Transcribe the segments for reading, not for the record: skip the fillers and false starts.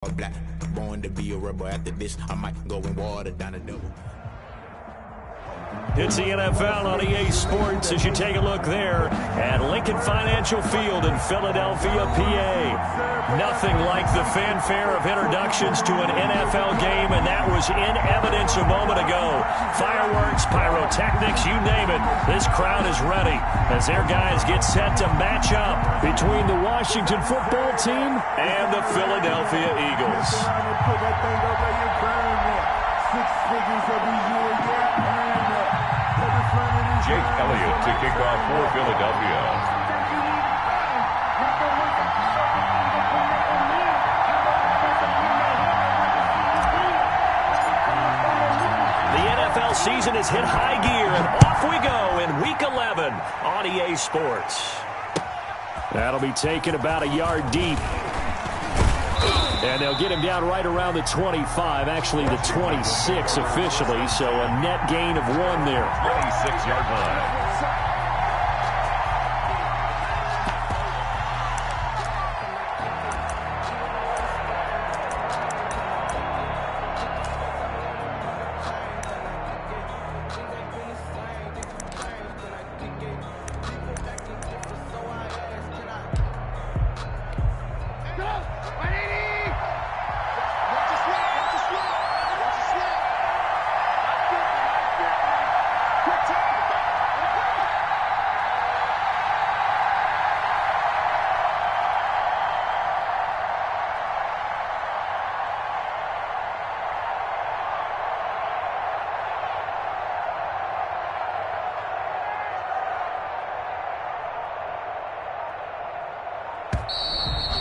Black, born to be a rebel. After this, I might go and water down a double. It's the NFL on EA Sports as you take a look there at Lincoln Financial Field in Philadelphia, PA. Nothing like the fanfare of introductions to an NFL game, and that was in evidence a moment ago. Fireworks, pyrotechnics, you name it. This crowd is ready as their guys get set to match up between the Washington football team and the Philadelphia Eagles. Jake Elliott to kick off for Philadelphia. The NFL season has hit high gear, and off we go in Week 11 on EA Sports. That'll be taken about a yard deep. And they'll get him down right around the 25, actually the 26 officially, so a net gain of 1 there. 26-yard line.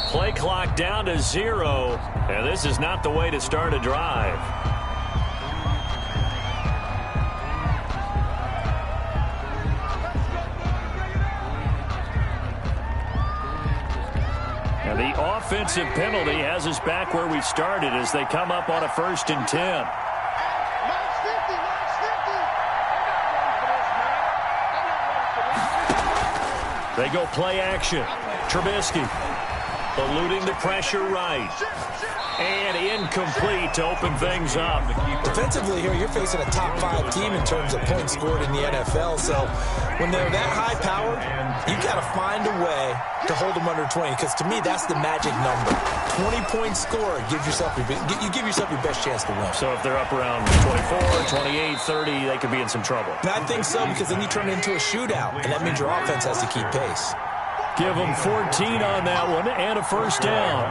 Play clock down to 0, and this is not the way to start a drive. And the offensive penalty has us back where we started as they come up on a 1st and 10. They go play action. Trubisky eluding the pressure right. And incomplete to open things up. Defensively here, you're facing a top 5 team in terms of points scored in the NFL. So when they're that high powered, you've got to find a way to hold them under 20. Because to me, that's the magic number. 20-point score gives yourself you give yourself your best chance to win. So if they're up around 24, 28, 30, they could be in some trouble. And I think so, because then you turn it into a shootout. And that means your offense has to keep pace. Give them 14 on that one and a 1st down.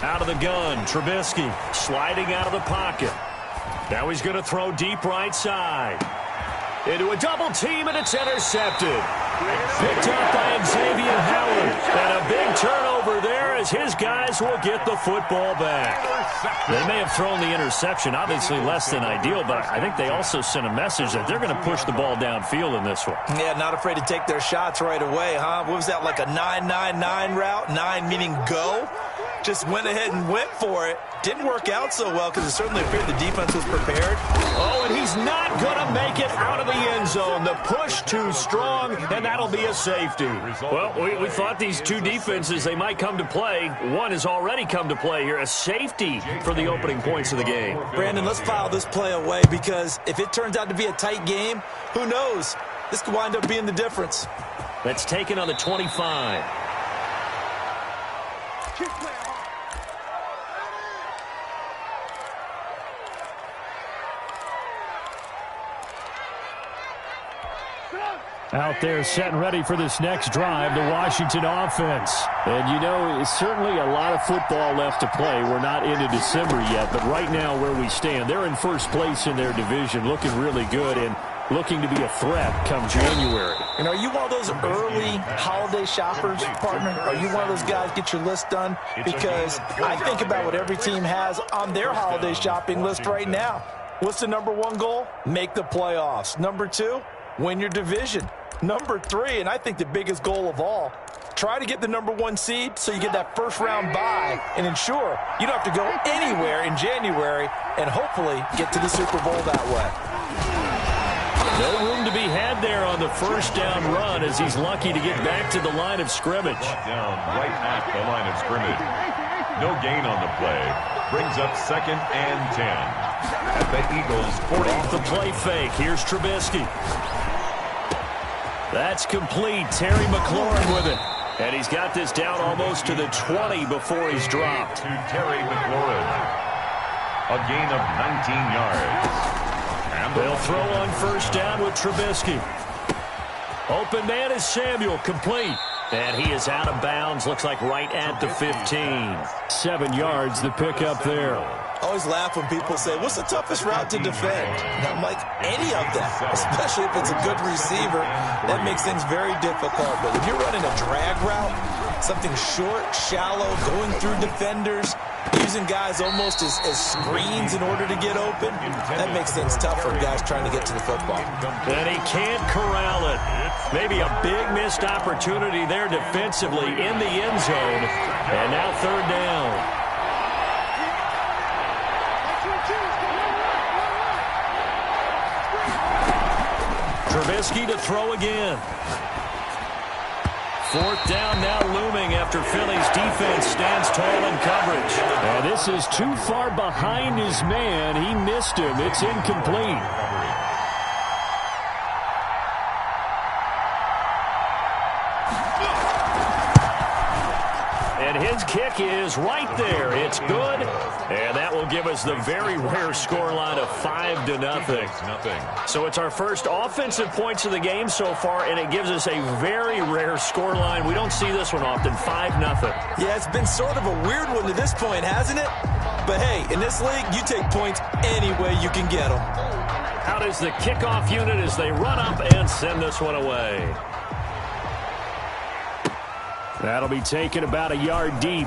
Out of the gun, Trubisky sliding out of the pocket. Now he's going to throw deep right side. Into a double team, and it's intercepted. Picked up by Xavier Howard. And a big turnover there as his guys will get the football back. They may have thrown the interception, obviously less than ideal, but I think they also sent a message that they're going to push the ball downfield in this one. Yeah, not afraid to take their shots right away, huh? What was that, like a 9-9-9 route? 9 meaning go? Just went ahead and went for it. Didn't work out so well because it certainly appeared the defense was prepared. Oh, and he's not going to make it out of the end zone. The push too strong, and that'll be a safety. Well, we thought these two defenses, they might come to play. One has already come to play here, a safety for the opening points of the game. Brandon, let's file this play away because if it turns out to be a tight game, who knows? This could wind up being the difference. That's taken on the 25. Out there set and ready for this next drive, the Washington offense. And, you know, it's certainly a lot of football left to play. We're not into December yet, but right now where we stand, they're in first place in their division, looking really good and looking to be a threat come January. And are you one of those early holiday shoppers, partner? Are you one of those guys get your list done? Because I think about what every team has on their holiday shopping list right now. What's the #1 goal? Make the playoffs. #2, Win your division. Number 3, and I think the biggest goal of all, try to get the number 1 seed so you get that first-round bye and ensure you don't have to go anywhere in January and hopefully get to the Super Bowl that way. No room to be had there on the first down run as he's lucky to get back to the line of scrimmage. Down right at the line of scrimmage. No gain on the play. Brings up 2nd and 10. At the Eagles' 40. Off the play fake. Here's Trubisky. That's complete. Terry McLaurin with it. And he's got this down almost to the 20 before he's dropped. To Terry McLaurin. A gain of 19 yards. And they'll throw on first down with Trubisky. Open man is Samuel, complete. And he is out of bounds, looks like right at the 15. 7 yards, the pickup there. I always laugh when people say, what's the toughest route to defend? And I'm like, any of them, especially if it's a good receiver. That makes things very difficult. But when you're running a drag route, something short, shallow, going through defenders, using guys almost as screens in order to get open, that makes things tough for guys trying to get to the football. And he can't corral it. Maybe a big missed opportunity there defensively in the end zone. And now 3rd down. Trubisky to throw again. 4th down now looming after Philly's defense stands tall in coverage. And this is too far behind his man. He missed him. It's incomplete. And his kick is right there. It's good. And that will give us the very rare scoreline of 5-0. So it's our first offensive points of the game so far, and it gives us a very rare scoreline. We don't see this one often, 5-0. Yeah, it's been sort of a weird one to this point, hasn't it? But hey, in this league, you take points any way you can get them. Out is the kickoff unit as they run up and send this one away. That'll be taken about a yard deep.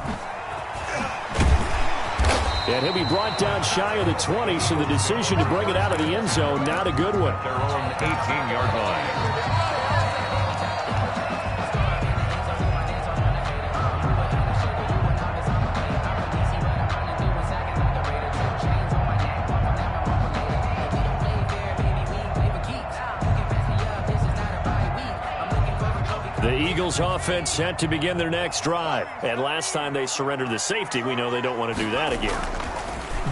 And he'll be brought down shy of the 20, so the decision to bring it out of the end zone, not a good one. Their own 18-yard line. The Eagles offense set to begin their next drive. And last time they surrendered the safety, we know they don't want to do that again.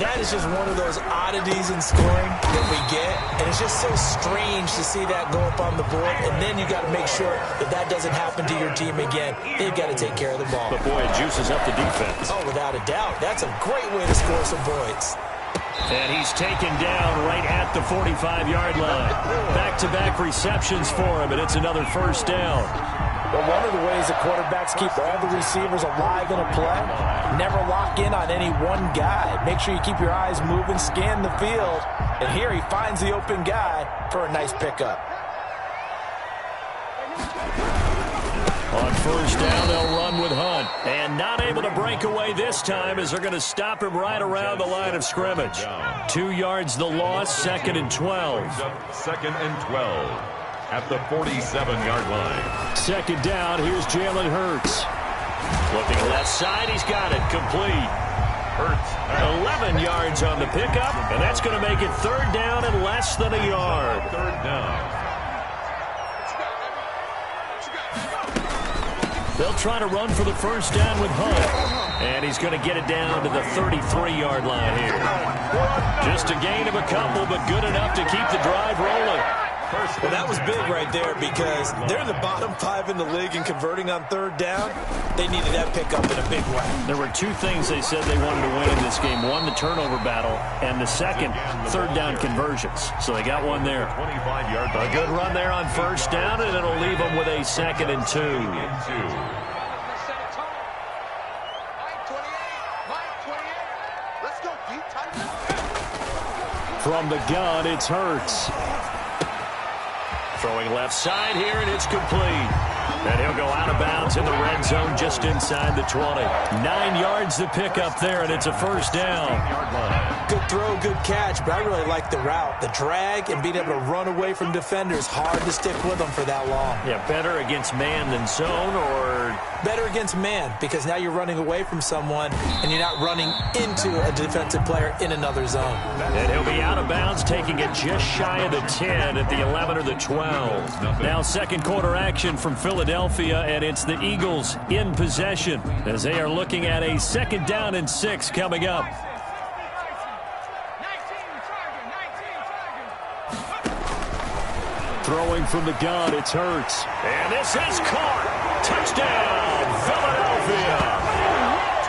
That is just one of those oddities in scoring that we get. And it's just so strange to see that go up on the board. And then you got to make sure that that doesn't happen to your team again. They've got to take care of the ball. But boy, it juices up the defense. Oh, without a doubt. That's a great way to score some points. And he's taken down right at the 45-yard line. Back-to-back receptions for him, and it's another first down. Well, one of the ways the quarterbacks keep all the receivers alive in a play, never lock in on any one guy. Make sure you keep your eyes moving, scan the field. And here he finds the open guy for a nice pickup. On first down, they'll run with Hunt. And not able to break away this time as they're going to stop him right around the line of scrimmage. 2 yards the loss, 2nd and 12. 2nd and 12 at the 47-yard line. 2nd down, here's Jalen Hurts. Looking left side, he's got it, complete. Hurts 11 yards on the pickup, and that's going to make it 3rd down and less than a yard. 3rd down. They'll try to run for the first down with Hunt. And he's going to get it down to the 33-yard line here. Just a gain of a couple, but good enough to keep the drive rolling. Well, that was big right there because they're in the bottom 5 in the league and converting on 3rd down. They needed that pickup in a big way. There were 2 things they said they wanted to win in this game. One, the turnover battle, and the second, 3rd down conversions. So they got one there. 25-yard line. A good run there on first down, and it'll leave them with a 2nd and 2. From the gun, it's Hurts. Throwing left side here, and it's complete. And he'll go out of bounds in the red zone just inside the 20. 9 yards to pick up there, and it's a first down. Good throw, good catch, but I really like the route. The drag and being able to run away from defenders, hard to stick with them for that long. Yeah, better against man than zone, or? Better against man, because now you're running away from someone, and you're not running into a defensive player in another zone. And he'll be out of bounds, taking it just shy of the 10 at the 11 or the 12. Now second quarter action from Philadelphia, and it's the Eagles in possession as they are looking at a 2nd down and 6 coming up. Throwing from the gun, it's Hurts. And this is caught. Touchdown, Philadelphia.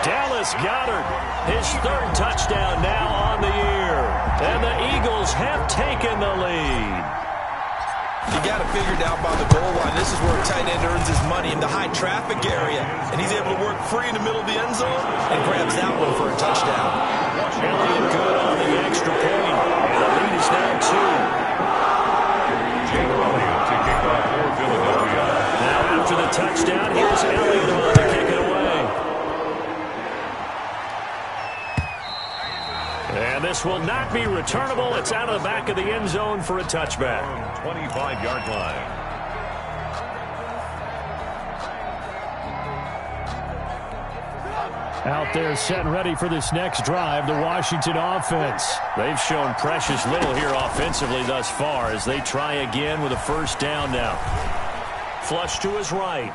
Dallas Goedert, his 3rd touchdown now on the year. And the Eagles have taken the lead. You got to figure down by the goal line. This is where a tight end earns his money, in the high traffic area. And he's able to work free in the middle of the end zone and grabs that one for a touchdown. Elliott good on the extra point. And the lead is now 2. Now after the touchdown, here's Elliott on to kick it away. And this will not be returnable. It's out of the back of the end zone for a touchback. 25-yard line. Out there set and ready for this next drive, the Washington offense. They've shown precious little here offensively thus far as they try again with a first down now. Flush to his right.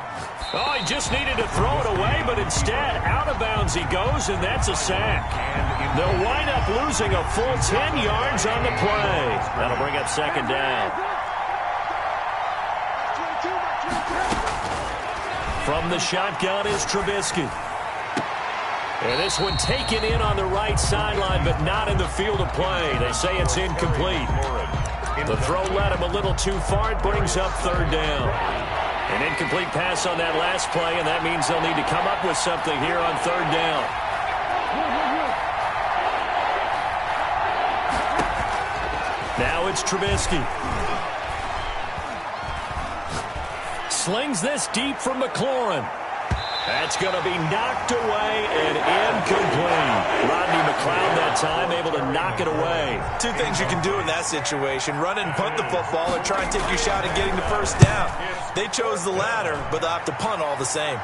Oh, he just needed to throw it away, but instead, out of bounds he goes, and that's a sack. They'll wind up losing a full 10 yards on the play. That'll bring up 2nd down. From the shotgun is Trubisky. And this one taken in on the right sideline, but not in the field of play. They say it's incomplete. The throw led him a little too far. It brings up 3rd down. An incomplete pass on that last play, and that means they'll need to come up with something here on 3rd down. Now it's Trubisky. Slings this deep from McLaurin. That's going to be knocked away and incomplete. Rodney McLeod that time able to knock it away. 2 things you can do in that situation: run and punt the football, or try and take your shot at getting the first down. They chose the latter, but they'll have to punt all the same.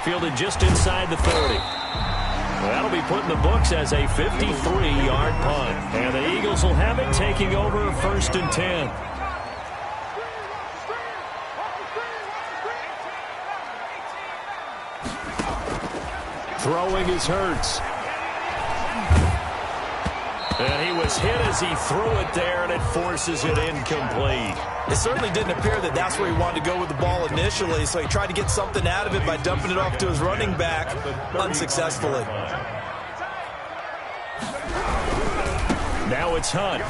Fielded just inside the 30. That'll be put in the books as a 53-yard punt. And the Eagles will have it, taking over 1st and 10. Throwing is Hurts. And he was hit as he threw it there, and it forces it incomplete. It certainly didn't appear that that's where he wanted to go with the ball initially, so he tried to get something out of it by dumping it off to his running back unsuccessfully. Now it's Hunt.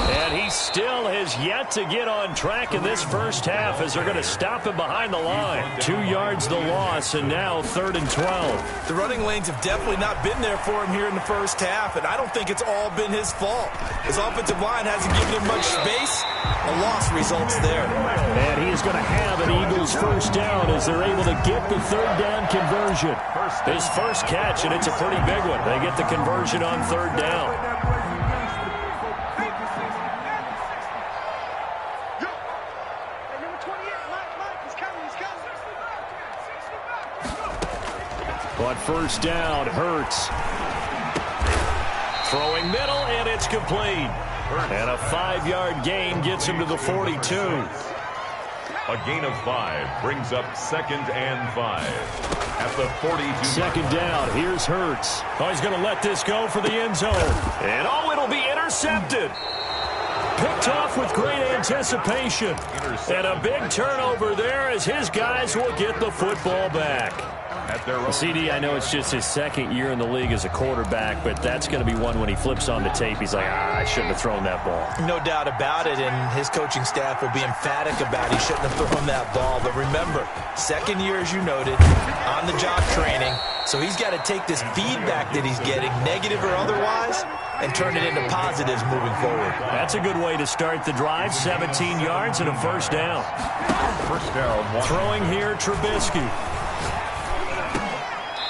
And he still has yet to get on track in this first half as they're going to stop him behind the line. 2 yards the loss, and now 3rd and 12. The running lanes have definitely not been there for him here in the first half, and I don't think it's all been his fault. His offensive line hasn't given him much space. A loss results there. And he is going to have an Eagles first down as they're able to get the 3rd down conversion. His first catch, and it's a pretty big one. They get the conversion on 3rd down. But first down, Hurts. Throwing middle, and it's complete. And a 5-yard gain gets him to the 42. A gain of 5 brings up 2nd and 5 at the 42. 2nd down, here's Hurts. Oh, he's going to let this go for the end zone. And oh, it'll be intercepted. Picked off with great anticipation. And a big turnover there as his guys will get the football back. at their own. CD, I know it's just his second year in the league as a quarterback, but that's going to be one when he flips on the tape. He's like, I shouldn't have thrown that ball. No doubt about it, and his coaching staff will be emphatic about he shouldn't have thrown that ball. But remember, second year, as you noted, on-the-job training, so he's got to take this feedback that he's getting, negative or otherwise, and turn it into positives moving forward. That's a good way to start the drive. 17 yards and a first down. First down. Throwing here, Trubisky.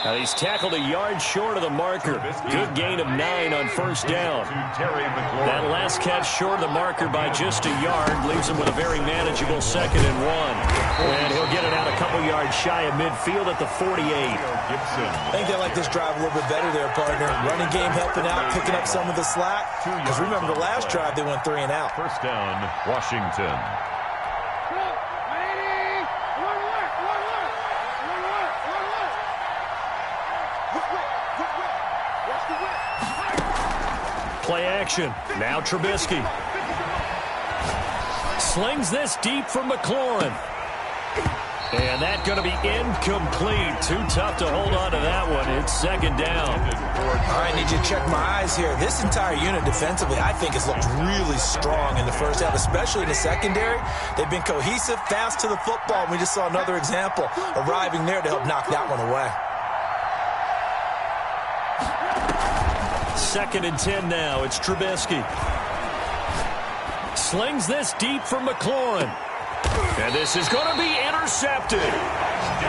Now he's tackled a yard short of the marker. Good gain of 9 on first down. That last catch short of the marker by just a yard leaves him with a very manageable 2nd and 1. And he'll get it out a couple yards shy of midfield at the 48. I think they like this drive a little bit better there, partner. Running game helping out, picking up some of the slack. Because remember, the last drive they went 3 and out. First down, Washington. Play action. Now Trubisky. Slings this deep from McLaurin. And that's going to be incomplete. Too tough to hold on to that one. It's 2nd down. All right, I need you to check my eyes here. This entire unit defensively, I think, has looked really strong in the first half, especially in the secondary. They've been cohesive, fast to the football. And we just saw another example arriving there to help knock that one away. 2nd and 10 now. It's Trubisky. Slings this deep from McLaurin. And this is going to be intercepted.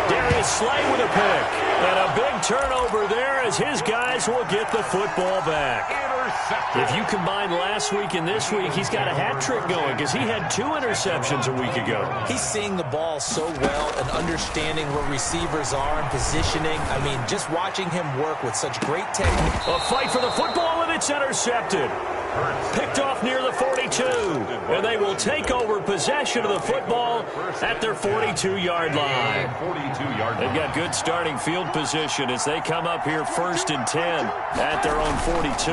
Darius Slay with a pick. And a big turnover there as his guys will get the football back. If you combine last week and this week, he's got a hat trick going because he had 2 interceptions a week ago. He's seeing the ball so well and understanding where receivers are and positioning. I mean, just watching him work with such great technique. A fight for the football, and it's intercepted. Picked off near the 42. And they will take over possession of the football at their 42-yard line. They've got good starting field position as they come up here 1st and 10 at their own 42.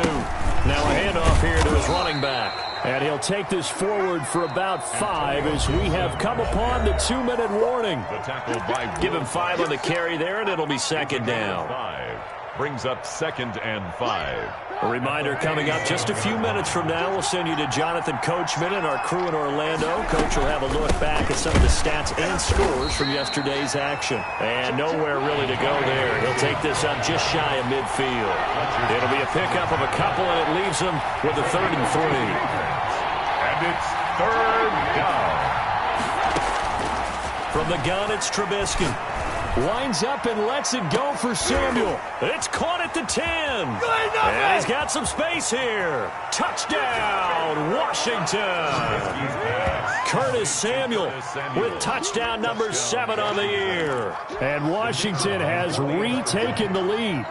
Now a handoff here to his running back. And he'll take this forward for about 5 as we have come upon the 2-minute warning. Give him 5 on the carry there, and it'll be 2nd down. Brings up 2nd and 5. A reminder coming up just a few minutes from now. We'll send you to Jonathan Coachman and our crew in Orlando. Coach will have a look back at some of the stats and scores from yesterday's action. And nowhere really to go there. He'll take this up just shy of midfield. It'll be a pickup of a couple, and it leaves him with a 3rd and 3. And it's 3rd down. From the gun, it's Trubisky. Winds up and lets it go for Samuel. It's caught at the 10. And he's got some space here. Touchdown, Washington. Curtis Samuel with touchdown number 7 on the year. And Washington has retaken the lead.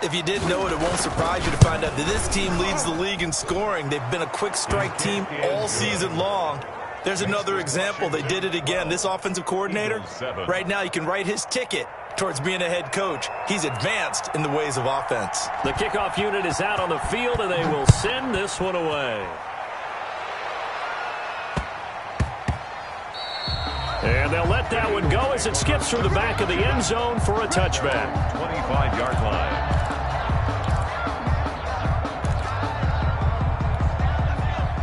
If you didn't know it, it won't surprise you to find out that this team leads the league in scoring. They've been a quick strike team all season long. There's another example. They did it again. This offensive coordinator, right now you can write his ticket towards being a head coach. He's advanced in the ways of offense. The kickoff unit is out on the field, and they will send this one away. And they'll let that one go as it skips through the back of the end zone for a touchback. 25-yard line.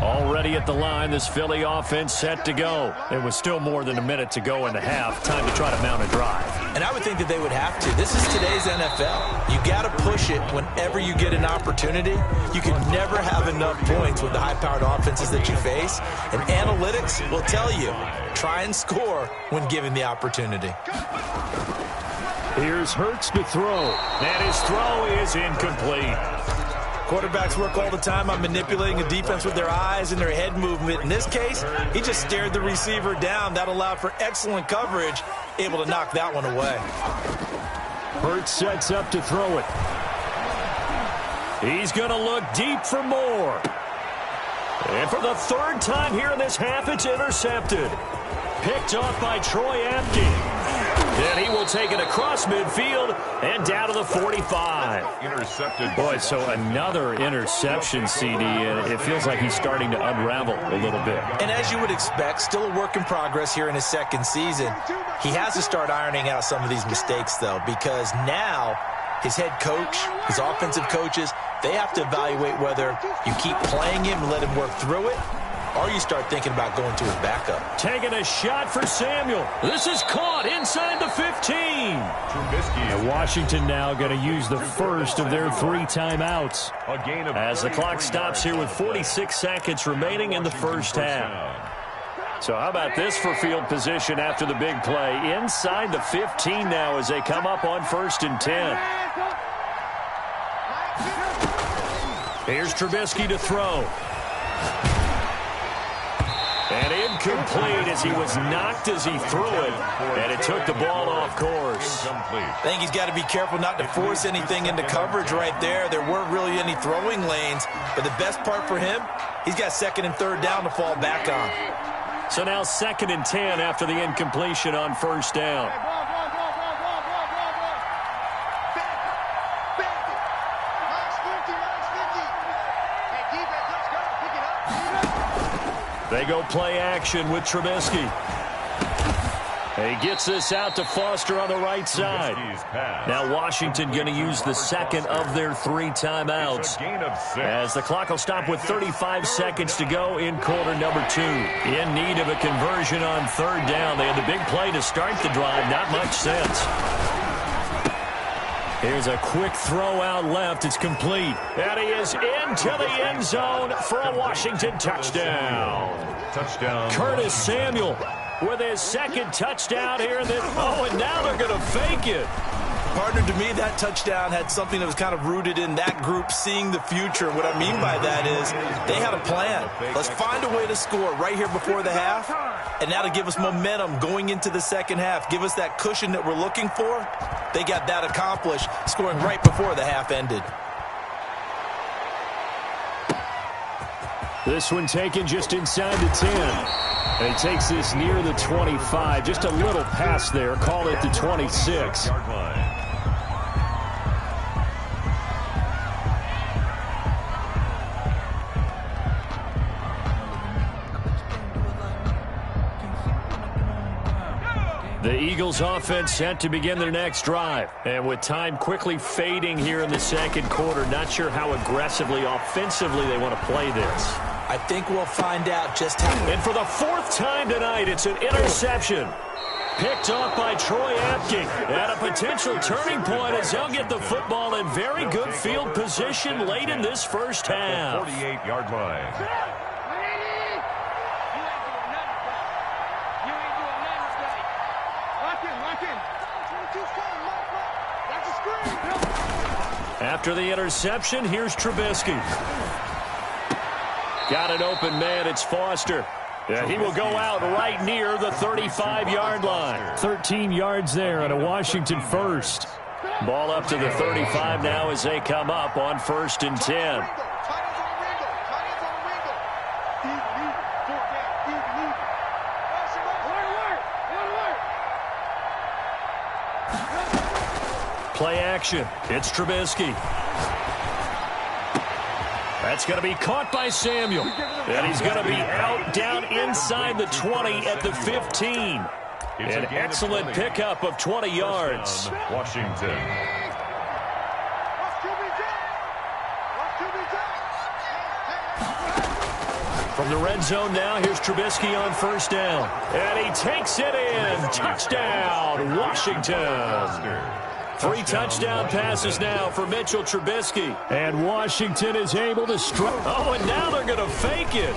Already at the line, this Philly offense set to go. It was still more than a minute to go in the half. Time to try to mount a drive. And I would think that they would have to. This is today's NFL. You got to push it whenever you get an opportunity. You can never have enough points with the high-powered offenses that you face. And analytics will tell you, try and score when given the opportunity. Here's Hurts to throw. And his throw is incomplete. Quarterbacks work all the time on manipulating a defense with their eyes and their head movement. In this case, he just stared the receiver down. That allowed for excellent coverage, able to knock that one away. Hurts sets up to throw it. He's going to look deep for more. And for the 3rd time here in this half, it's intercepted. Picked off by Troy Apke. And he will take it across midfield and down to the 45. Intercepted. Boy, so another interception, CD, and it feels like he's starting to unravel a little bit. And as you would expect, still a work in progress here in his second season. He has to start ironing out some of these mistakes, though, because now his head coach, his offensive coaches, they have to evaluate whether you keep playing him and let him work through it, or you start thinking about going to his backup. Taking a shot for Samuel. This is caught inside the 15. And Washington now going to use the first of their 3 timeouts as the clock stops here with 46 seconds remaining in the first half. So how about this for field position after the big play? Inside the 15 now as they come up on 1st and 10. Here's Trubisky to throw. And incomplete as he was knocked as he threw it, and it took the ball off course. I think he's got to be careful not to force anything into coverage right there. There weren't really any throwing lanes, but the best part for him, he's got 2nd and 3rd down to fall back on. So now 2nd and 10 after the incompletion on 1st down. They go play action with Trubisky. He gets this out to Foster on the right side. Now Washington going to use the 2nd of their 3 timeouts as the clock will stop with 35 seconds to go in quarter number 2. In need of a conversion on 3rd down. They had the big play to start the drive. Not much sense. Here's a quick throw out left. It's complete. And he is into the end zone for a Washington touchdown. Curtis Samuel with his 2nd touchdown here. And now they're going to fake it. Partner, to me, that touchdown had something that was kind of rooted in that group seeing the future. What I mean by that is they had a plan. Let's find a way to score right here before the half, and now to give us momentum going into the second half, give us that cushion that we're looking for. They got that accomplished, scoring right before the half ended. This one taken just inside the 10. And he takes this near the 25. Just a little pass there. Call it the 26. The Eagles offense set to begin their next drive. And with time quickly fading here in the second quarter, not sure how aggressively, offensively they want to play this. I think we'll find out just how. And for the 4th time tonight, it's an interception. Picked off by Troy Apke. At a potential turning point as they'll get the football in very good field position late in this first half. 48-yard line. After the interception, here's Trubisky. Got an open man. It's Foster. Yeah, he will go out right near the 35-yard line. 13 yards there on a Washington first. Ball up to the 35 now as they come up on 1st and 10. Play action. It's Trubisky. That's going to be caught by Samuel. And he's going to be out down inside the 20 at the 15. An excellent pickup of 20 yards. Washington. From the red zone now, here's Trubisky on 1st down. And he takes it in. Touchdown, Washington. 3 touchdown passes now for Mitchell Trubisky. And Washington is able to strike. Oh, and now they're going to fake it.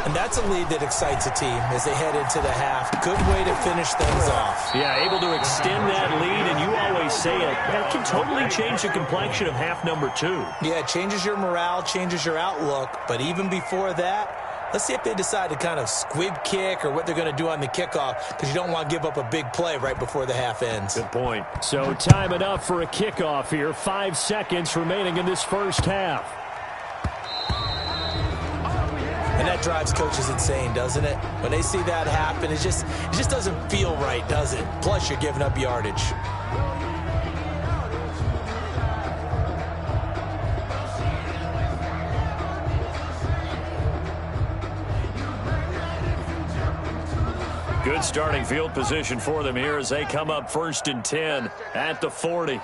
And that's a lead that excites a team as they head into the half. Good way to finish things off. Yeah, able to extend that lead, and you always say it. That can totally change the complexion of half number 2. Yeah, it changes your morale, changes your outlook. But even before that, let's see if they decide to kind of squib kick or what they're going to do on the kickoff, because you don't want to give up a big play right before the half ends. Good point. So time enough for a kickoff here. 5 seconds remaining in this first half. And that drives coaches insane, doesn't it? When they see that happen, it just doesn't feel right, does it? Plus, you're giving up yardage. Good starting field position for them here as they come up 1st and 10 at the 40.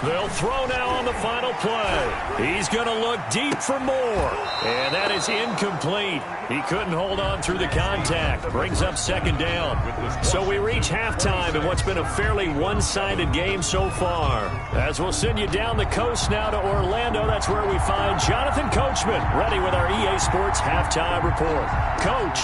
They'll throw now on the final play. He's going to look deep for more. And that is incomplete. He couldn't hold on through the contact. Brings up 2nd down. So we reach halftime in what's been a fairly one-sided game so far. As we'll send you down the coast now to Orlando, that's where we find Jonathan Coachman, ready with our EA Sports halftime report. Coach.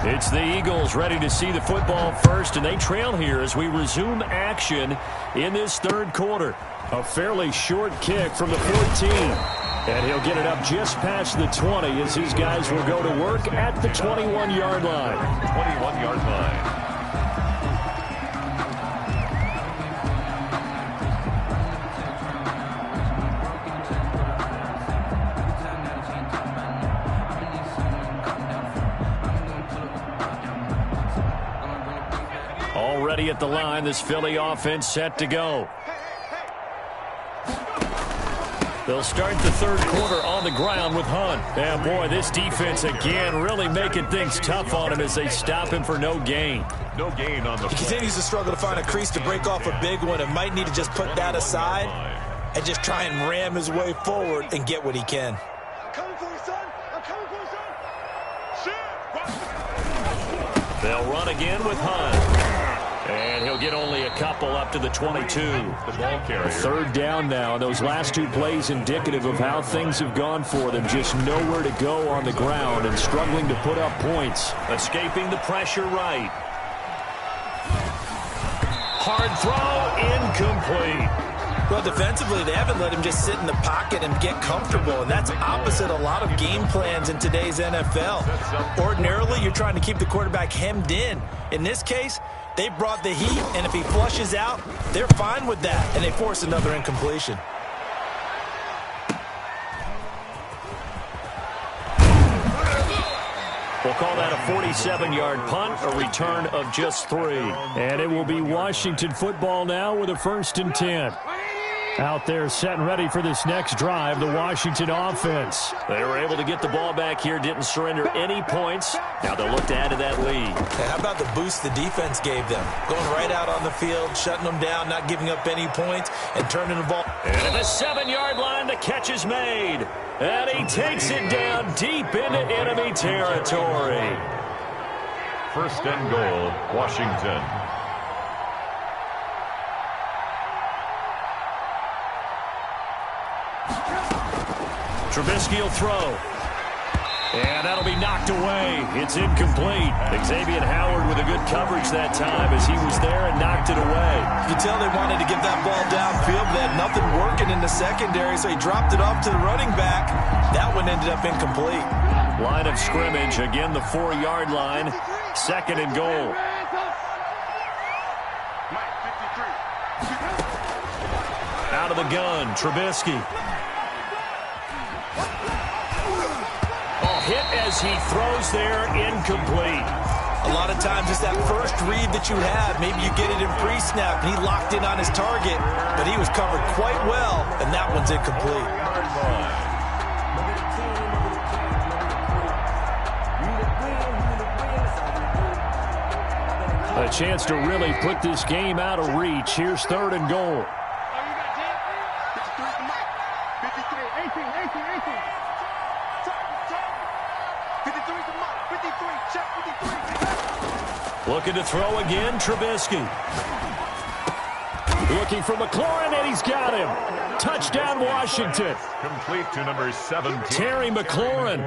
It's the Eagles ready to see the football first, and they trail here as we resume action in this 3rd quarter. A fairly short kick from the 14. And he'll get it up just past the 20 as his guys will go to work at the 21-yard line. 21-yard line. Already at the line, this Philly offense set to go. They'll start the 3rd quarter on the ground with Hunt. And boy, this defense again really making things tough on him as they stop him for no gain. No gain on the He continues to struggle to find a crease to break off a big one and might need to just put that aside and just try and ram his way forward and get what he can. I'm coming for you, son. I'm coming for you, son. Shit. They'll run again with Hunt. And he'll get only a couple up to the 22. The ball carrier. 3rd down now. Those last 2 plays indicative of how things have gone for them. Just nowhere to go on the ground and struggling to put up points. Escaping the pressure right. Hard throw, incomplete. Well, defensively, they haven't let him just sit in the pocket and get comfortable, and that's opposite a lot of game plans in today's NFL. Ordinarily, you're trying to keep the quarterback hemmed in. In this case, they brought the heat, and if he flushes out, they're fine with that, and they force another incompletion. We'll call that a 47-yard punt, a return of just 3. And it will be Washington football now with a 1st and 10. Out there set and ready for this next drive, the Washington offense. They were able to get the ball back here, didn't surrender any points. Now they'll look to add to that lead. Hey, how about the boost the defense gave them? Going right out on the field, shutting them down, not giving up any points, and turning the ball. And at the 7-yard line, the catch is made. And he takes it down deep into enemy territory. 1st and goal, Washington. Trubisky will throw. And that'll be knocked away. It's incomplete. Xavier Howard with a good coverage that time as he was there and knocked it away. You can tell they wanted to get that ball downfield, but they had nothing working in the secondary, so he dropped it off to the running back. That one ended up incomplete. Line of scrimmage, again the 4-yard line. 2nd and goal. Out of the gun, Trubisky. Hit as he throws there, incomplete. A lot of times it's that first read that you have. Maybe you get it in pre-snap, and he locked in on his target, but he was covered quite well, and that one's incomplete. A chance to really put this game out of reach. Here's 3rd and goal. Looking to throw again, Trubisky. Looking for McLaurin, and he's got him. Touchdown, Washington. Complete to number 17. Terry McLaurin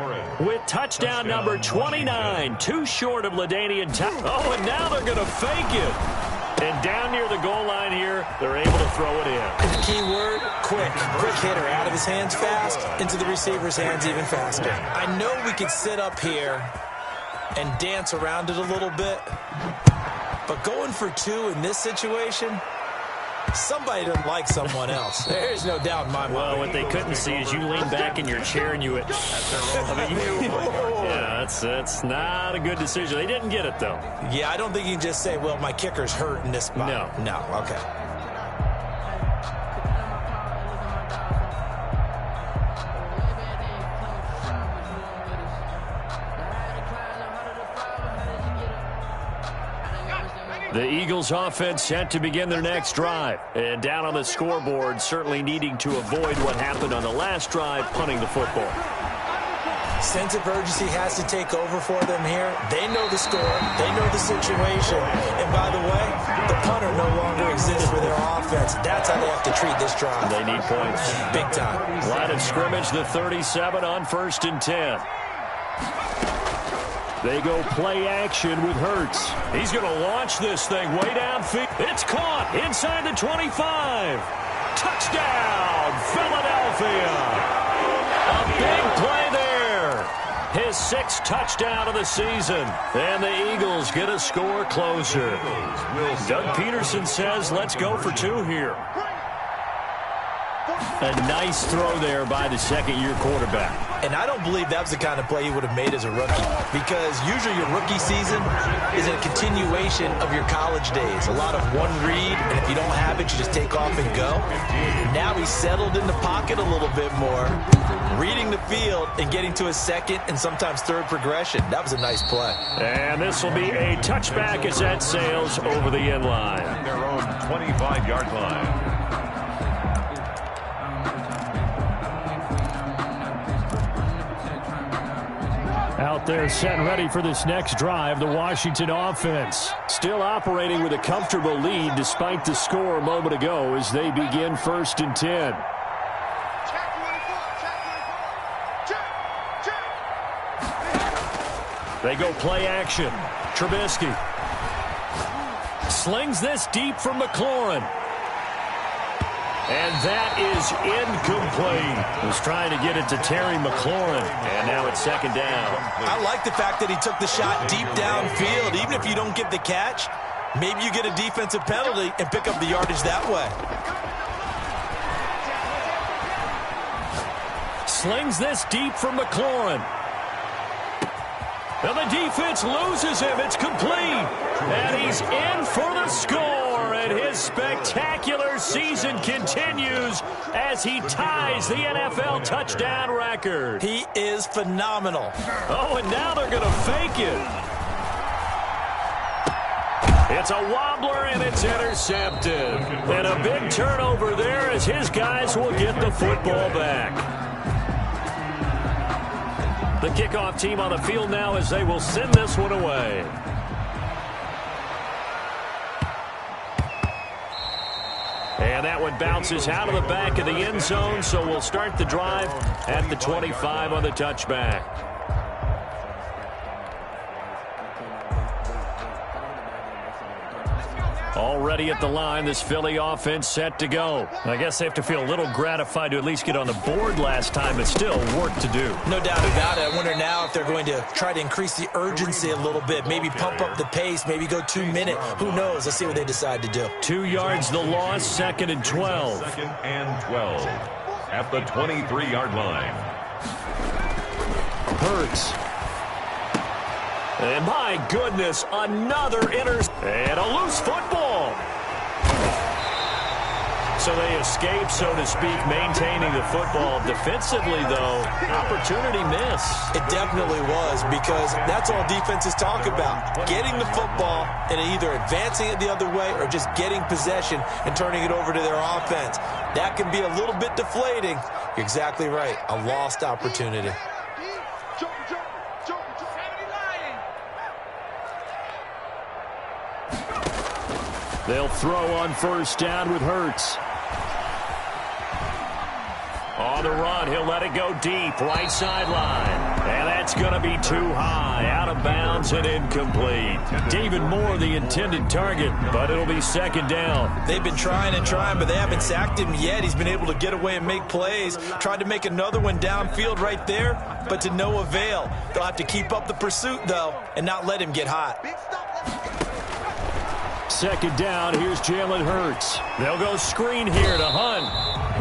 with touchdown number 29. Too short of LaDainian Tomlinson. Oh, and now they're going to fake it. And down near the goal line here, they're able to throw it in. The key word, quick. Quick hitter. Out of his hands fast, into the receiver's hands even faster. I know we could sit up here and dance around it a little bit, but going for 2 in this situation, Somebody doesn't like someone else. There's no doubt in my mind. Well, what they couldn't see is you lean back in your chair and you went, yeah, that's not a good decision. They didn't get it, though. Yeah, I don't think you can just say, well, my kicker's hurt in this spot. No, okay. The Eagles offense set to begin their next drive. And down on the scoreboard, certainly needing to avoid what happened on the last drive, punting the football. Sense of urgency has to take over for them here. They know the score. They know the situation. And by the way, the punter no longer exists for their offense. That's how they have to treat this drive. They need points. Big time. Line of scrimmage, the 37 on 1st and 10. They go play action with Hurts. He's going to launch this thing way downfield. It's caught inside the 25. Touchdown, Philadelphia. A big play there. His 6th touchdown of the season. And the Eagles get a score closer. Doug Peterson says, let's go for 2 here. A nice throw there by the second-year quarterback. And I don't believe that was the kind of play he would have made as a rookie, because usually your rookie season is a continuation of your college days. A lot of one read, and if you don't have it, you just take off and go. Now he's settled in the pocket a little bit more, reading the field and getting to his second and sometimes third progression. That was a nice play. And this will be a touchback as that sails over the end line. At their own 25-yard line. Out there set and ready for this next drive, the Washington offense. Still operating with a comfortable lead despite the score a moment ago as they begin 1st and 10. They go play action. Trubisky slings this deep from McLaurin. And that is incomplete. Was trying to get it to Terry McLaurin. And now it's 2nd down. I like the fact that he took the shot deep downfield. Even if you don't get the catch, maybe you get a defensive penalty and pick up the yardage that way. Slings this deep from McLaurin. And the defense loses him. It's complete. And he's in for the score. And his spectacular season continues as he ties the NFL touchdown record. He is phenomenal. Oh, and now they're going to fake it. It's a wobbler, and it's intercepted. And a big turnover there as his guys will get the football back. The kickoff team on the field now as they will send this one away. And that one bounces out of the back of the end zone, so we'll start the drive at the 25 on the touchback. Already at the line, this Philly offense set to go. I guess they have to feel a little gratified to at least get on the board last time, but still work to do. No doubt about it. I wonder now if they're going to try to increase the urgency a little bit, maybe pump up the pace, maybe go 2-minute. Who knows? Let's see what they decide to do. 2 yards the loss, 2nd and 12. 2nd and 12 at the 23-yard line. Hurts. And my goodness, another and a loose football. So they escape, so to speak, maintaining the football. Defensively, though, opportunity miss. It definitely was, because that's all defenses talk about. Getting the football and either advancing it the other way or just getting possession and turning it over to their offense. That can be a little bit deflating. You're exactly right. A lost opportunity. They'll throw on 1st down with Hurts. On the run, he'll let it go deep, right sideline. And that's going to be too high, out of bounds and incomplete. David Moore, the intended target, but it'll be 2nd down. They've been trying and trying, but they haven't sacked him yet. He's been able to get away and make plays. Tried to make another one downfield right there, but to no avail. They'll have to keep up the pursuit, though, and not let him get hot. Second down, here's Jalen Hurts. They'll go screen here to Hunt.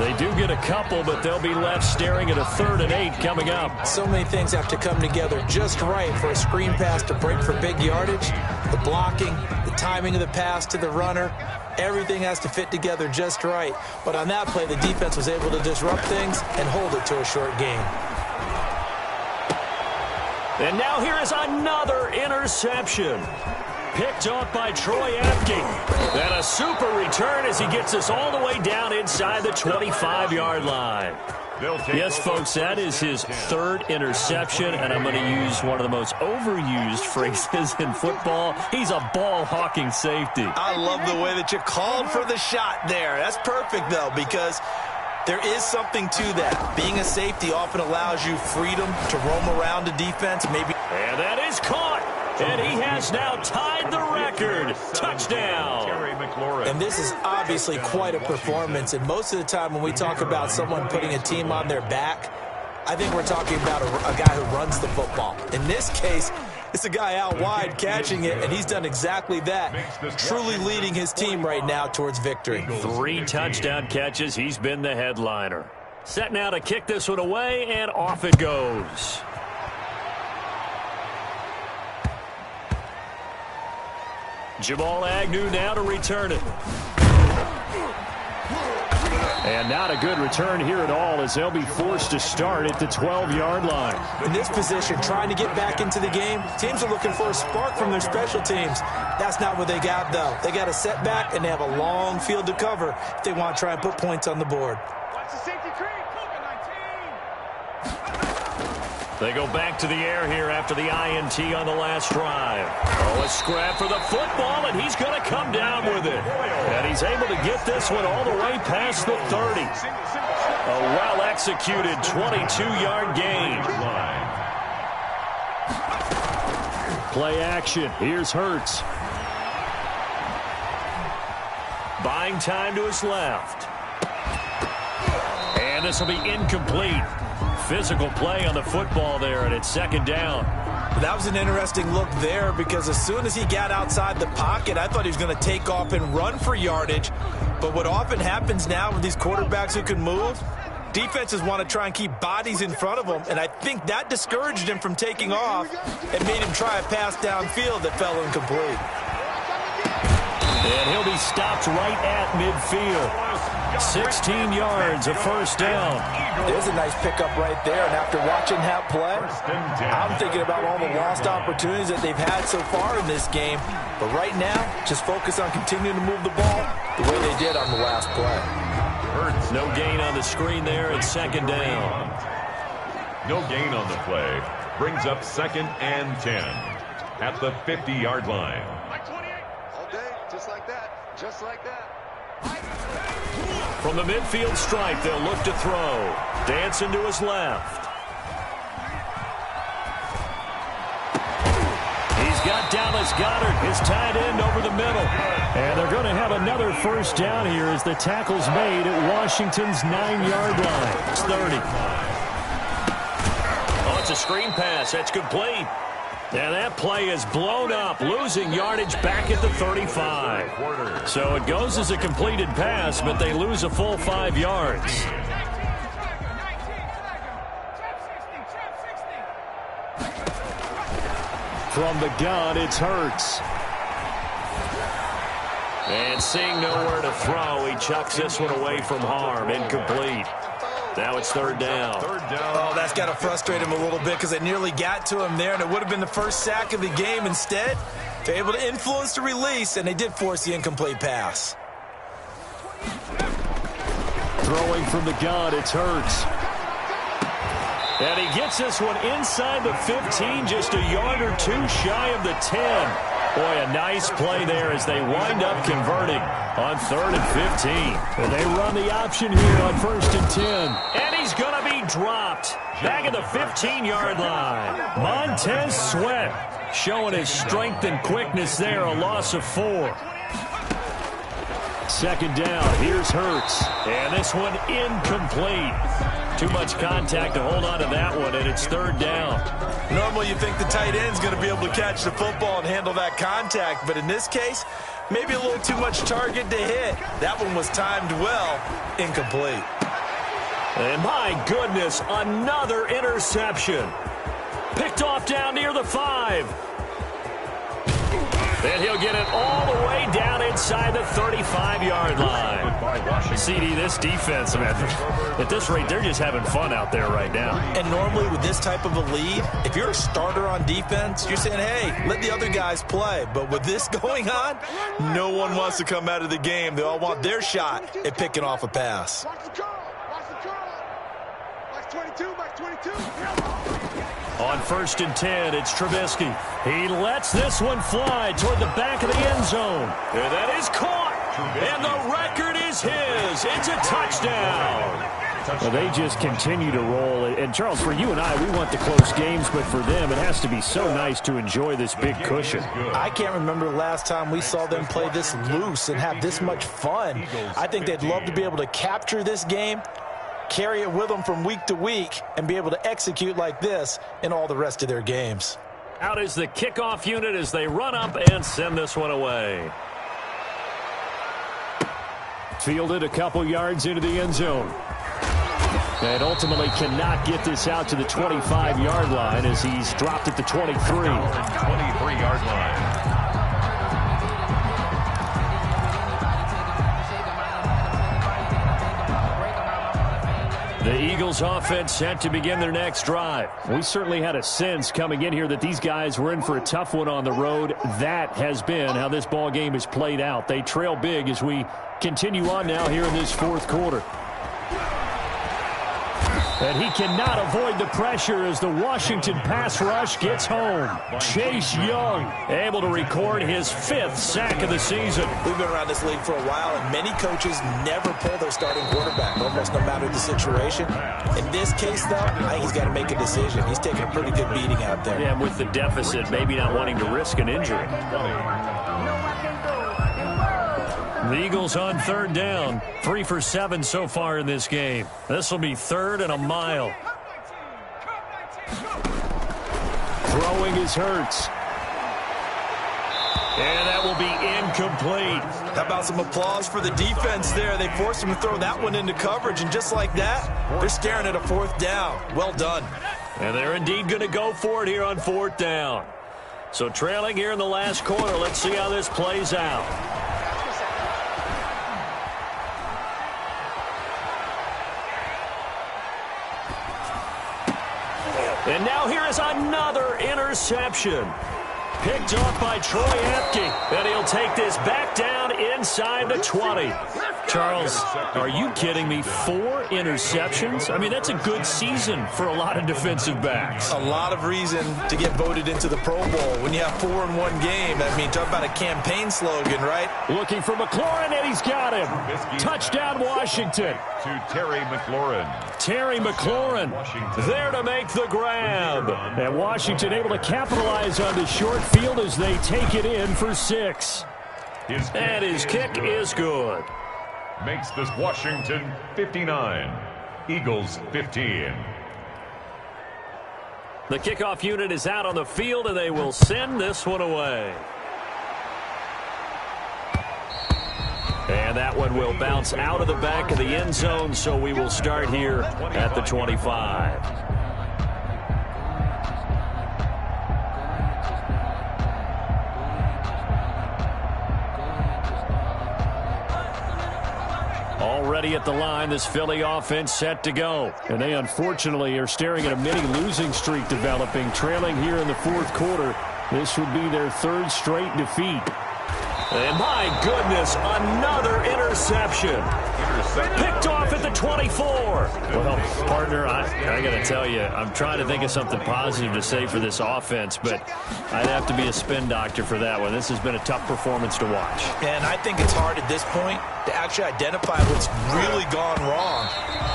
They do get a couple, but they'll be left staring at a 3rd and 8 coming up. So many things have to come together just right for a screen pass to break for big yardage. The blocking, the timing of the pass to the runner, everything has to fit together just right. But on that play, the defense was able to disrupt things and hold it to a short gain. And now here is another interception. Picked off by Troy Apke. And a super return as he gets us all the way down inside the 25-yard line. Yes, folks, that is his 3rd interception, and I'm going to use one of the most overused phrases in football. He's a ball-hawking safety. I love the way that you called for the shot there. That's perfect, though, because there is something to that. Being a safety often allows you freedom to roam around a defense. And that is caught. And he has now tied the record. Touchdown. And this is obviously quite a performance. And most of the time when we talk about someone putting a team on their back, I think we're talking about a guy who runs the football. In this case, it's a guy out wide catching it, and he's done exactly that, truly leading his team right now towards victory. 3 touchdown catches. He's been the headliner. Set now to kick this one away, and off it goes. Jamal Agnew now to return it. And not a good return here at all as they'll be forced to start at the 12-yard line. In this position, trying to get back into the game, teams are looking for a spark from their special teams. That's not what they got, though. They got a setback, and they have a long field to cover if they want to try and put points on the board. Watch the safety creep. They go back to the air here after the INT on the last drive. Oh, a scrap for the football, and he's going to come down with it. And he's able to get this one all the way past the 30. A well-executed 22-yard gain. Play action. Here's Hurts. Buying time to his left. And this will be incomplete. Physical play on the football there, and it's 2nd down. That was an interesting look there because as soon as he got outside the pocket, I thought he was going to take off and run for yardage. But what often happens now with these quarterbacks who can move, defenses want to try and keep bodies in front of them, and I think that discouraged him from taking off and made him try a pass downfield that fell incomplete. And he'll be stopped right at midfield. 16 yards, a 1st down. There's a nice pickup right there, and after watching that play, I'm thinking about all the lost opportunities that they've had so far in this game. But right now, just focus on continuing to move the ball the way they did on the last play. No gain on the screen there at 2nd down. No gain on the play. Brings up 2nd and 10 at the 50-yard line. All day, just like that. Just like that. From the midfield stripe, they'll look to throw. Dancing to his left. He's got Dallas Goedert, his tight end, over the middle. And they're going to have another 1st down here as the tackle's made at Washington's 9-yard line. It's 30. Oh, it's a screen pass. That's complete. And that play is blown up, losing yardage back at the 35. So it goes as a completed pass, but they lose a full 5 yards. From the gun, it's Hurts. And seeing nowhere to throw, he chucks this one away from harm. Incomplete. Now it's 3rd down. Oh, that's got to frustrate him a little bit because it nearly got to him there, and it would have been the first sack of the game. Instead, they're able to influence the release, and they did force the incomplete pass. Throwing from the gun, it's Hurts. And he gets this one inside the 15, just a yard or 2 shy of the 10. Boy, a nice play there as they wind up converting on 3rd and 15. And they run the option here on 1st and 10. And he's going to be dropped back at the 15-yard line. Montez Sweat showing his strength and quickness there, a loss of 4. 2nd down, here's Hurts. And this one incomplete. Too much contact to hold on to that one, and it's third down. Normally you think the tight end's going to be able to catch the football and handle that contact, but in this case, maybe a little too much target to hit. That one was timed well, incomplete. And my goodness, another interception. Picked off down near the 5. And he'll get it all the way down inside the 35-yard line. CD, this defense, man, at this rate, they're just having fun out there right now. And normally with this type of a lead, if you're a starter on defense, you're saying, hey, let the other guys play. But with this going on, no one wants to come out of the game. They all want their shot at picking off a pass. Watch the curl. Watch the curl. Watch 22. Watch 22. On 1st and 10, it's Trubisky. He lets this one fly toward the back of the end zone. And that is caught. And the record is his. It's a touchdown. Well, they just continue to roll. And, Charles, for you and I, we want the close games, but for them, it has to be so nice to enjoy this big cushion. I can't remember the last time we saw them play this loose and have this much fun. I think they'd love to be able to capture this game, carry it with them from week to week, and be able to execute like this in all the rest of their games. Out is the kickoff unit as they run up and send this one away. Fielded a couple yards into the end zone. And ultimately cannot get this out to the 25-yard line as he's dropped at the 23. 23-yard line. The Eagles offense set to begin their next drive. We certainly had a sense coming in here that these guys were in for a tough one on the road. That has been how this ball game has played out. They trail big as we continue on now here in this fourth quarter. And he cannot avoid the pressure as the Washington pass rush gets home. Chase Young able to record his 5th sack of the season. We've been around this league for a while, and many coaches never pull their starting quarterback, almost no matter the situation. In this case, though, I think he's got to make a decision. He's taking a pretty good beating out there. Yeah, with the deficit, maybe not wanting to risk an injury. The Eagles on 3rd down, 3 for 7 so far in this game. This will be 3rd and a mile. Throwing is Hurts. And that will be incomplete. How about some applause for the defense there? They forced him to throw that one into coverage, and just like that, they're staring at a 4th down. Well done. And they're indeed going to go for it here on 4th down. So trailing here in the last quarter, let's see how this plays out. And now here is another interception. Picked off by Troy Apke. And he'll take this back down inside the 20. Charles, are you kidding me? 4 interceptions? I mean, that's a good season for a lot of defensive backs. A lot of reason to get voted into the Pro Bowl when you have 4 in one game. I mean, talk about a campaign slogan, right? Looking for McLaurin, and he's got him. Touchdown, Washington. To Terry McLaurin. Terry McLaurin there to make the grab. And Washington able to capitalize on the short field as they take it in for 6. And his kick is good. Makes this Washington 59, Eagles 15. The kickoff unit is out on the field, and they will send this one away. And that one will bounce out of the back of the end zone, so we will start here at the 25. Already at the line, this Philly offense set to go. And they unfortunately are staring at a mini losing streak developing, trailing here in the 4th quarter. This would be their 3rd straight defeat. And my goodness, another interception. Picked off at the 24. Well, partner, I got to tell you, I'm trying to think of something positive to say for this offense, but I'd have to be a spin doctor for that one. This has been a tough performance to watch. And I think it's hard at this point to actually identify what's really gone wrong.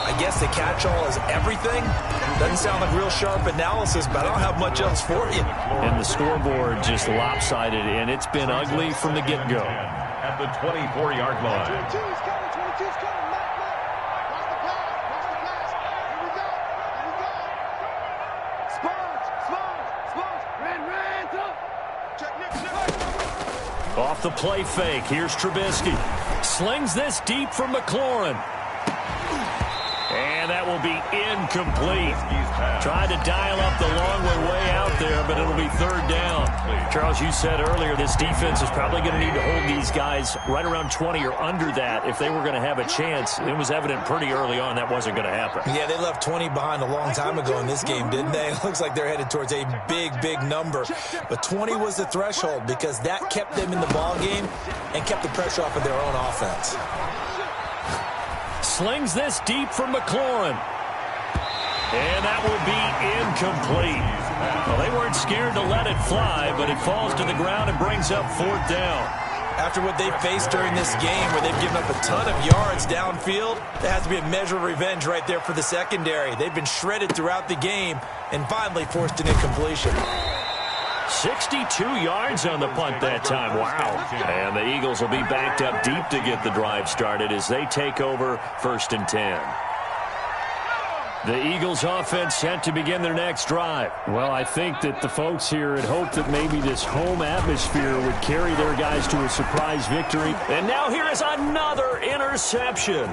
I guess the catch-all is everything. Doesn't sound like real sharp analysis, but I don't have much else for you. And the scoreboard just lopsided, and it's been ugly from the get-go. At the 24-yard line. 22's coming. 22's coming. Watch the pass. Watch the pass. Here we Off the play fake, here's Trubisky. Slings this deep from McLaurin. And that will be incomplete. Tried to dial up the long way out there, but it'll be third down. Charles, you said earlier this defense is probably going to need to hold these guys right around 20 or under that if they were going to have a chance. It was evident pretty early on that wasn't going to happen. Yeah, they left 20 behind a long time ago in this game, didn't they? It looks like they're headed towards a big, big number. But 20 was the threshold because that kept them in the ball game and kept the pressure off of their own offense. Slings this deep from McLaurin. And that will be incomplete. Well, they weren't scared to let it fly, but it falls to the ground and brings up fourth down. After what they faced during this game where they've given up a ton of yards downfield, there has to be a measure of revenge right there for the secondary. They've been shredded throughout the game and finally forced an incompletion. 62 yards on the punt that time. Wow. And the Eagles will be backed up deep to get the drive started as they take over 1st and 10. The Eagles offense set to begin their next drive. Well, I think that the folks here had hoped that maybe this home atmosphere would carry their guys to a surprise victory. And now here is another interception.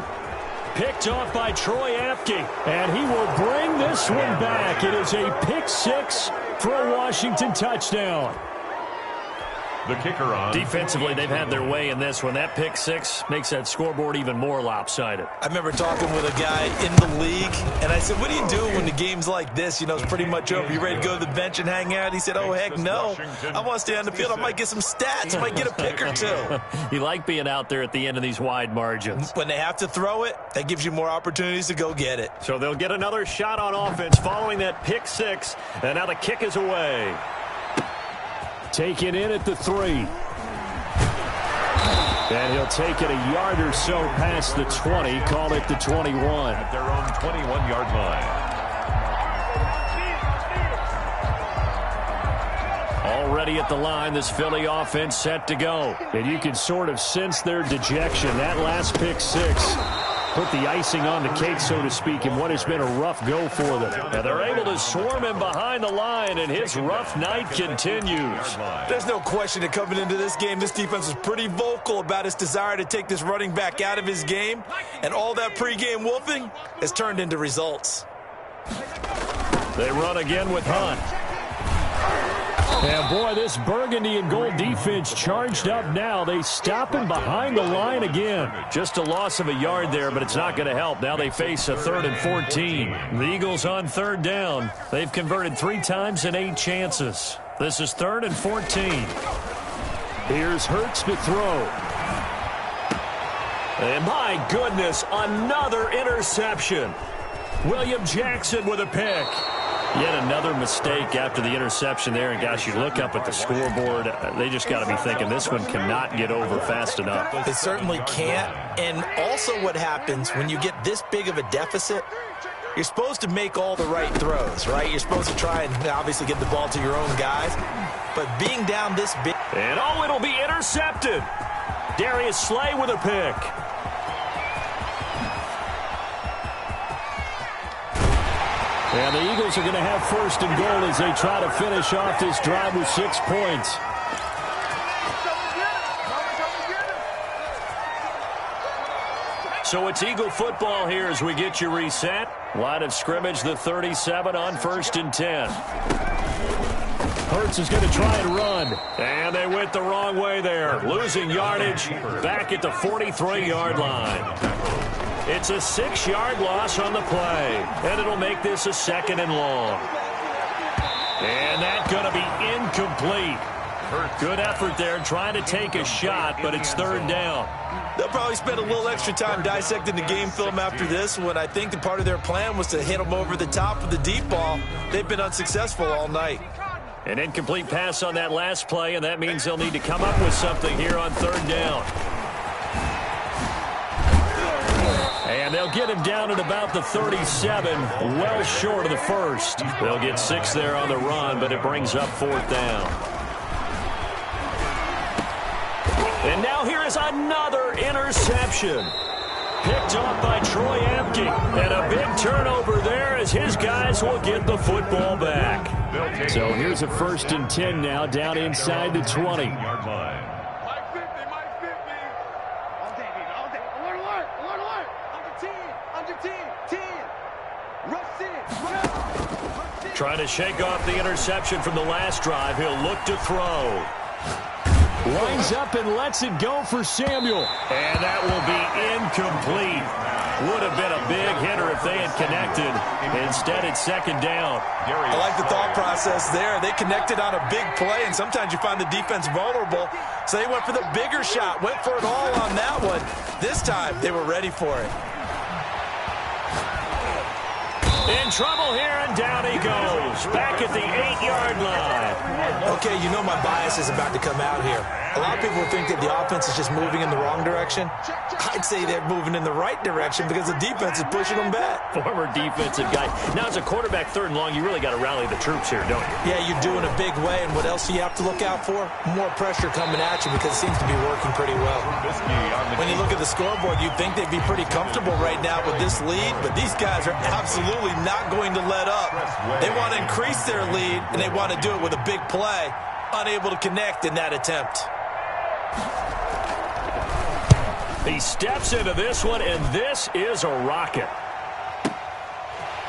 Picked off by Troy Apke. And he will bring this one back. It is a pick six for a Washington touchdown. The kicker on. Defensively, they've had their way in this one. That pick six makes that scoreboard even more lopsided. I remember talking with a guy in the league, and I said, what do you do when the game's like this? You know, it's pretty much over. You ready to go to the bench and hang out? He said, oh, heck no. I want to stay on the field. I might get some stats. I might get a pick or two. You like being out there at the end of these wide margins. When they have to throw it, that gives you more opportunities to go get it. So they'll get another shot on offense following that pick six, and now the kick is away. Taken in at the 3. And he'll take it a yard or so past the 20. Call it the 21. At their own 21-yard line. Already at the line, this Philly offense set to go. And you can sort of sense their dejection. That last pick six put the icing on the cake, so to speak, in what has been a rough go for them. And they're able to swarm him behind the line, and his rough night continues. There's no question that coming into this game, this defense was pretty vocal about its desire to take this running back out of his game, and all that pregame wolfing has turned into results. They run again with Hunt. And, boy, this burgundy and gold defense charged up now. They stop him behind the line again. Just a loss of a yard there, but it's not going to help. Now they face a 3rd and 14. The Eagles on 3rd down. They've converted 3 times in 8 chances. This is 3rd and 14. Here's Hurts to throw. And, my goodness, another interception. William Jackson with a pick. Yet another mistake after the interception there. And, gosh, you look up at the scoreboard, they just got to be thinking this one cannot get over fast enough. It certainly can't. And also what happens when you get this big of a deficit, you're supposed to make all the right throws, right? You're supposed to try and obviously get the ball to your own guys. But being down this big... And, oh, it'll be intercepted. Darius Slay with a pick. And the Eagles are going to have 1st and goal as they try to finish off this drive with 6 points. So it's Eagle football here as we get you reset. Line of scrimmage, the 37 on 1st and 10. Hurts is going to try and run. And they went the wrong way there. Losing yardage back at the 43-yard line. It's a 6-yard loss on the play, and it'll make this a 2nd and long. And that's going to be incomplete. Good effort there trying to take a shot, but it's 3rd down. They'll probably spend a little extra time dissecting the game film after this one. I think the part of their plan was to hit them over the top of the deep ball. They've been unsuccessful all night. An incomplete pass on that last play, and that means they'll need to come up with something here on 3rd down. And they'll get him down at about the 37, well short of the 1st. They'll get 6 there on the run, but it brings up 4th down. And now here is another interception. picked off by Troy Emke. And a big turnover there as his guys will get the football back. So here's a 1st and 10 now, down inside the 20. Trying to shake off the interception from the last drive. He'll look to throw. Lines up and lets it go for Samuel. And that will be incomplete. Would have been a big hitter if they had connected. Instead, it's 2nd down. I like the thought process there. They connected on a big play, and sometimes you find the defense vulnerable. So they went for the bigger shot, went for it all on that one. This time, they were ready for it. In trouble here, and down he goes. Back at the 8-yard line. Okay, you know my bias is about to come out here. A lot of people think that the offense is just moving in the wrong direction. I'd say they're moving in the right direction because the defense is pushing them back. Former defensive guy. Now, as a quarterback, 3rd and long, you really got to rally the troops here, don't you? Yeah, you're doing a big way, and what else do you have to look out for? More pressure coming at you because it seems to be working pretty well. When you look at the scoreboard, you'd think they'd be pretty comfortable right now with this lead, but these guys are absolutely not going to let up. They want to increase their lead, and they want to do it with a big play. Unable to connect in that attempt. He steps into this one, and this is a rocket.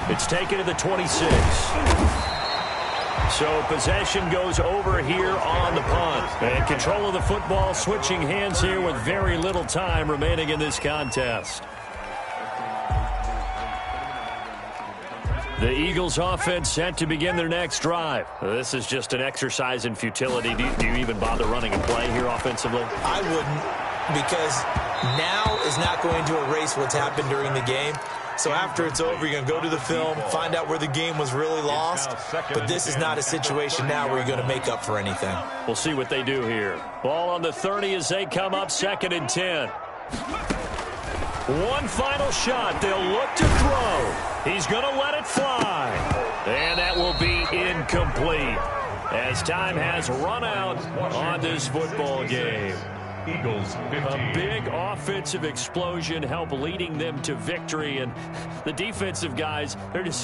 It's taken to the 26. So possession goes over here on the punt. And control of the football, switching hands here with very little time remaining in this contest. The Eagles offense set to begin their next drive. This is just an exercise in futility. Do you even bother running a play here offensively? I wouldn't, because now is not going to erase what's happened during the game. So after it's over, you're going to go to the film, find out where the game was really lost. But this is not a situation now where you're going to make up for anything. We'll see what they do here. Ball on the 30 as they come up 2nd and 10. One final shot. They'll look to throw. He's going to let it fly. And that will be incomplete as time has run out on this football game. Eagles 15. A big offensive explosion helped leading them to victory, and the defensive guys, they're just